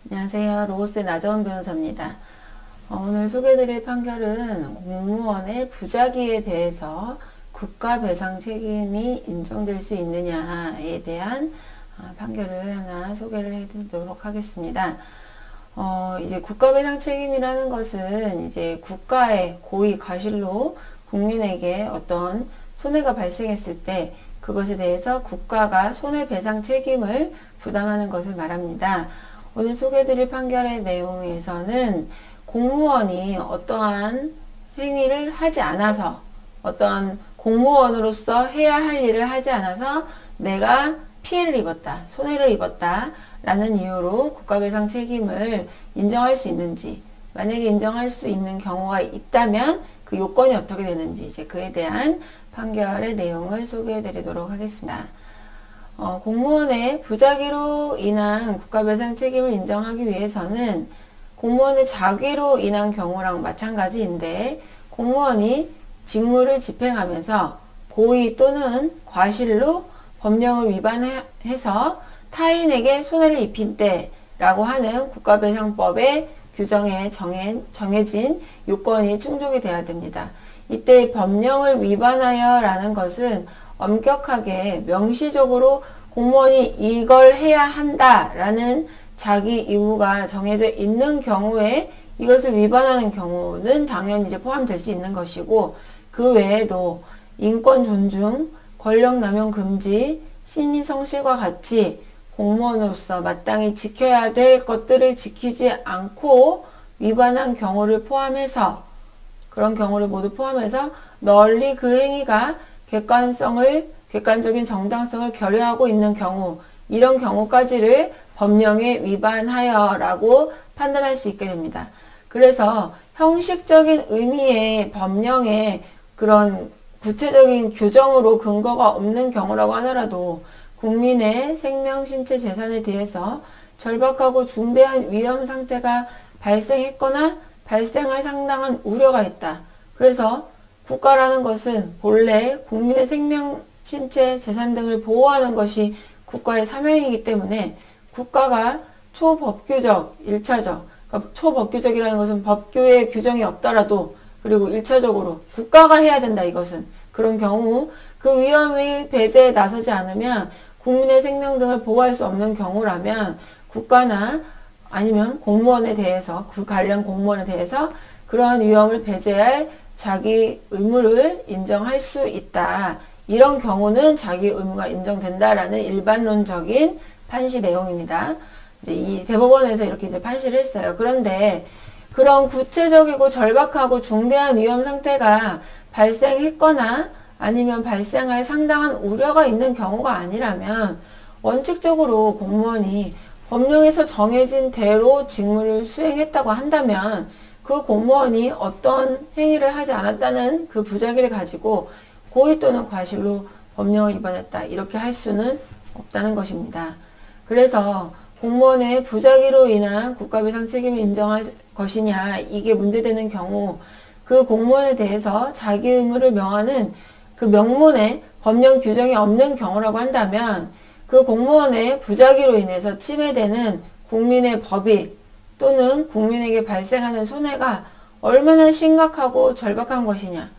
안녕하세요. 로고스의 나정원 변호사입니다. 오늘 소개해드릴 판결은 공무원의 부작위에 대해서 국가배상 책임이 인정될 수 있느냐에 대한 판결을 하나 소개를 해드리도록 하겠습니다. 이제 국가배상 책임이라는 것은 이제 국가의 고의 과실로 국민에게 어떤 손해가 발생했을 때 그것에 대해서 국가가 손해배상 책임을 부담하는 것을 말합니다. 오늘 소개해드릴 판결의 내용에서는 공무원이 어떠한 행위를 하지 않아서 어떤 공무원으로서 해야 할 일을 하지 않아서 내가 피해를 입었다, 손해를 입었다 라는 이유로 국가배상 책임을 인정할 수 있는지, 만약에 인정할 수 있는 경우가 있다면 그 요건이 어떻게 되는지 이제 그에 대한 판결의 내용을 소개해 드리도록 하겠습니다. 공무원의 부작위로 인한 국가배상 책임을 인정하기 위해서는 공무원의 자기로 인한 경우랑 마찬가지인데 공무원이 직무를 집행하면서 고의 또는 과실로 법령을 위반해서 타인에게 손해를 입힌 때라고 하는 국가배상법의 규정에 정해진 요건이 충족이 돼야 됩니다. 이때 법령을 위반하여 라는 것은 엄격하게 명시적으로 공무원이 이걸 해야 한다라는 자기 의무가 정해져 있는 경우에 이것을 위반하는 경우는 당연히 이제 포함될 수 있는 것이고 그 외에도 인권 존중, 권력 남용 금지, 신의 성실과 같이 공무원으로서 마땅히 지켜야 될 것들을 지키지 않고 위반한 경우를 포함해서 그런 경우를 모두 포함해서 널리 그 행위가 객관적인 정당성을 결여하고 있는 경우, 이런 경우까지를 법령에 위반하여 라고 판단할 수 있게 됩니다. 그래서 형식적인 의미의 법령에 그런 구체적인 규정으로 근거가 없는 경우라고 하더라도 국민의 생명, 신체, 재산에 대해서 절박하고 중대한 위험 상태가 발생했거나 발생할 상당한 우려가 있다. 그래서 국가라는 것은 본래 국민의 생명, 신체, 재산 등을 보호하는 것이 국가의 사명이기 때문에 국가가 초법규적, 1차적, 그러니까 초법규적이라는 것은 법규에 규정이 없더라도 그리고 1차적으로 국가가 해야 된다 이것은. 그런 경우 그 위험의 배제에 나서지 않으면 국민의 생명 등을 보호할 수 없는 경우라면 국가나 아니면 공무원에 대해서 그 관련 공무원에 대해서 그러한 위험을 배제할 자기 의무를 인정할 수 있다. 이런 경우는 자기 의무가 인정된다라는 일반론적인 판시 내용입니다. 이제 이 대법원에서 이렇게 이제 판시를 했어요. 그런데 그런 구체적이고 절박하고 중대한 위험 상태가 발생했거나 아니면 발생할 상당한 우려가 있는 경우가 아니라면 원칙적으로 공무원이 법령에서 정해진 대로 직무를 수행했다고 한다면 그 공무원이 어떤 행위를 하지 않았다는 그 부작위를 가지고 고의 또는 과실로 법령을 위반했다 이렇게 할 수는 없다는 것입니다. 그래서 공무원의 부작위로 인한 국가배상 책임을 인정할 것이냐 이게 문제되는 경우 그 공무원에 대해서 자기 의무를 명하는 그 명문에 법령 규정이 없는 경우라고 한다면 그 공무원의 부작위로 인해서 침해되는 국민의 법익 또는 국민에게 발생하는 손해가 얼마나 심각하고 절박한 것이냐.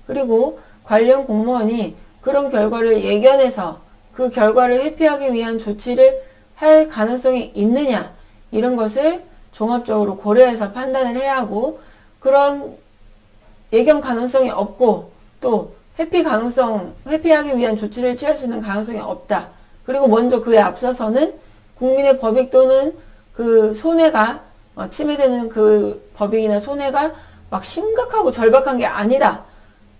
그리고 관련 공무원이 그런 결과를 예견해서 그 결과를 회피하기 위한 조치를 할 가능성이 있느냐. 이런 것을 종합적으로 고려해서 판단을 해야 하고 그런 예견 가능성이 없고 또 회피하기 위한 조치를 취할 수 있는 가능성이 없다. 그리고 먼저 그에 앞서서는 국민의 법익 또는 그 손해가 침해되는 그 법익이나 손해가 막 심각하고 절박한 게 아니다.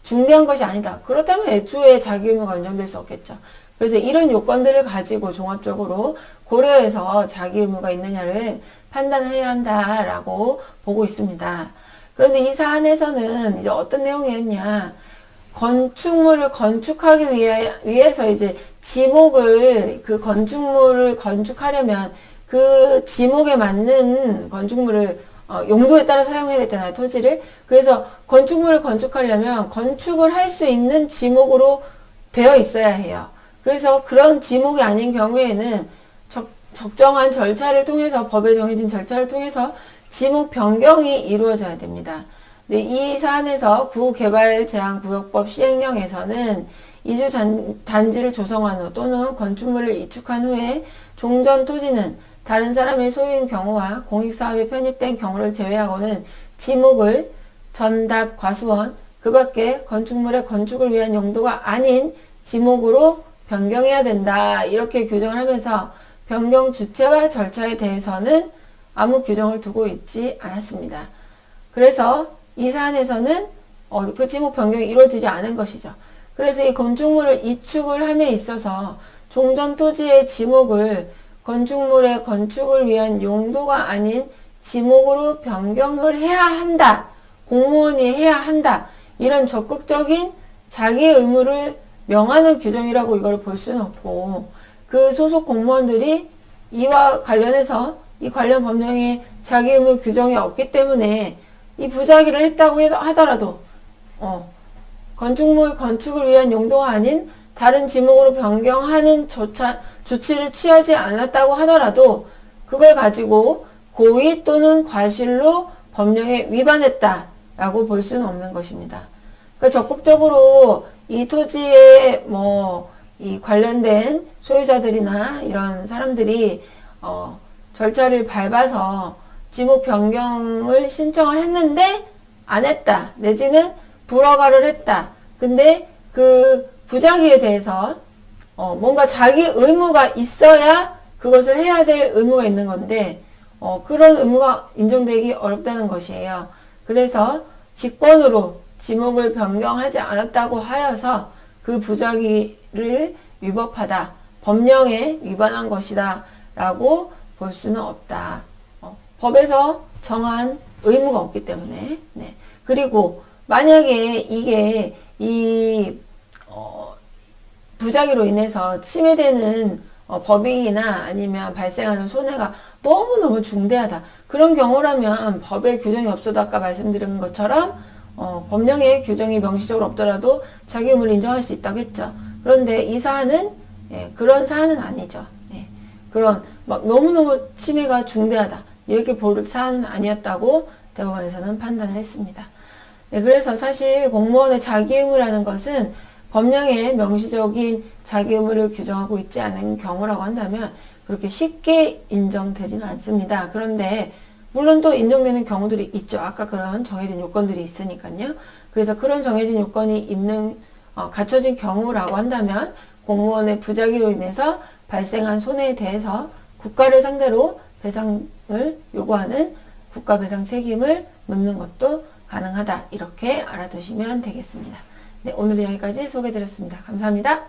중대한 것이 아니다. 그렇다면 애초에 자기 의무가 인정될 수 없겠죠. 그래서 이런 요건들을 가지고 종합적으로 고려해서 자기 의무가 있느냐를 판단해야 한다라고 보고 있습니다. 그런데 이 사안에서는 이제 어떤 내용이었냐. 건축물을 건축하기 위해서 이제 그 건축물을 건축하려면 그 지목에 맞는 건축물을 용도에 따라 사용해야 되잖아요, 토지를. 그래서 건축물을 건축하려면 건축을 할 수 있는 지목으로 되어 있어야 해요. 그래서 그런 지목이 아닌 경우에는 적정한 절차를 통해서 법에 정해진 절차를 통해서 지목 변경이 이루어져야 됩니다. 네, 이 사안에서 구개발제한구역법 시행령에서는 이주 단지를 조성한 후 또는 건축물을 이축한 후에 종전 토지는 다른 사람의 소유인 경우와 공익사업에 편입된 경우를 제외하고는 지목을 전답 과수원 그 밖에 건축물의 건축을 위한 용도가 아닌 지목으로 변경해야 된다. 이렇게 규정을 하면서 변경 주체와 절차에 대해서는 아무 규정을 두고 있지 않았습니다. 그래서 이 사안에서는 그 지목 변경이 이루어지지 않은 것이죠. 그래서 이 건축물을 이축을 함에 있어서 종전 토지의 지목을 건축물의 건축을 위한 용도가 아닌 지목으로 변경을 해야 한다. 공무원이 해야 한다. 이런 적극적인 자기 의무를 명하는 규정이라고 이걸 볼 수는 없고 그 소속 공무원들이 이와 관련해서 이 관련 법령에 자기 의무 규정이 없기 때문에 이 부작위를 했다고 하더라도 건축물 건축을 위한 용도가 아닌 다른 지목으로 변경하는 조치를 취하지 않았다고 하더라도 그걸 가지고 고의 또는 과실로 법령에 위반했다라고 볼 수는 없는 것입니다. 그러니까 적극적으로 이 토지에 이 관련된 소유자들이나 이런 사람들이 절차를 밟아서 지목 변경을 신청을 했는데 안 했다. 내지는 불허가를 했다. 근데 그 부작위에 대해서 뭔가 자기 의무가 있어야 그것을 해야 될 의무가 있는 건데 그런 의무가 인정되기 어렵다는 것이에요. 그래서 직권으로 지목을 변경하지 않았다고 하여서 그 부작위를 위법하다. 법령에 위반한 것이다. 라고 볼 수는 없다. 법에서 정한 의무가 없기 때문에. 네. 그리고 만약에 이게 부작위로 인해서 침해되는 법익이나 아니면 발생하는 손해가 너무너무 중대하다. 그런 경우라면 법에 규정이 없어도 아까 말씀드린 것처럼 법령에 규정이 명시적으로 없더라도 자기 의무를 인정할 수 있다고 했죠. 그런데 이 사안은 그런 사안은 아니죠. 그런 막 너무너무 침해가 중대하다. 이렇게 볼 사안은 아니었다고 대법원에서는 판단을 했습니다. 네, 그래서 사실 공무원의 자기 의무라는 것은 법령에 명시적인 자기 의무를 규정하고 있지 않은 경우라고 한다면 그렇게 쉽게 인정되지는 않습니다. 그런데 물론 또 인정되는 경우들이 있죠. 아까 그런 정해진 요건들이 있으니까요. 그래서 그런 정해진 요건이 있는 갖춰진 경우라고 한다면 공무원의 부작위로 인해서 발생한 손해에 대해서 국가를 상대로 배상을 요구하는 국가배상 책임을 묻는 것도 가능하다. 이렇게 알아두시면 되겠습니다. 네, 오늘은 여기까지 소개해드렸습니다. 감사합니다.